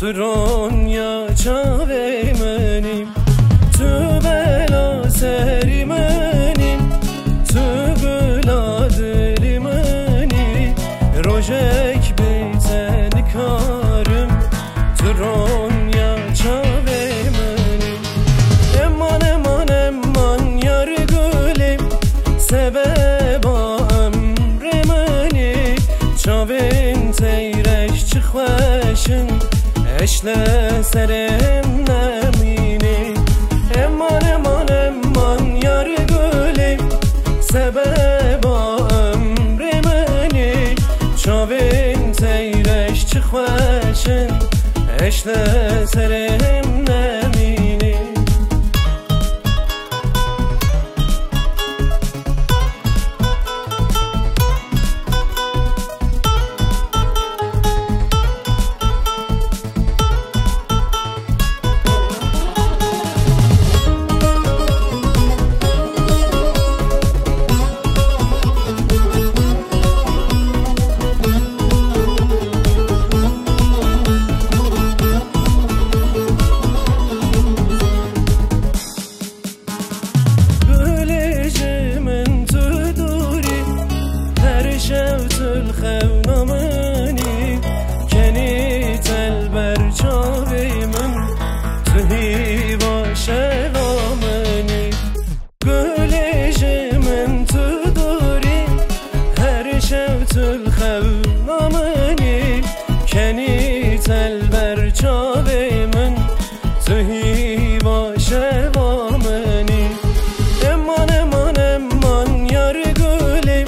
Ronya çave menim, tu bela seri menim, tu bela dili meni, rojek beyten karım, tu Ronya çave menim. Eman eman eman yar gülüm, sebeba emre meni, çavin teyreş çıkveşin, eşle serem nemini. Eman eman eman yar gülüm, sebeba emre meni, çavin teyreş çıkveşin, eşle serem nemini. الخونمني كنيت البرجاوي من تهي باشغامني قوليش من تدوري هر شوت الخونمني كنيت البرجاوي من تهي باشغامني امان امان امان يار قولي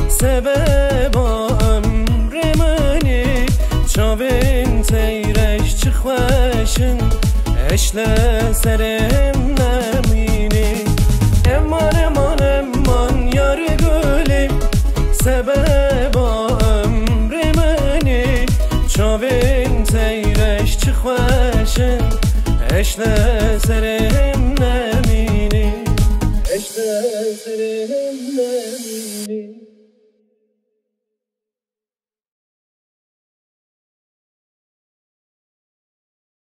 سبب çavin teyreş çıkveşin, eşle serem nemini. Eman eman eman yar gülüm, sebeba emre meni, çavin teyreş çıkveşin, eşle serem nemini. Eşle serem nemini.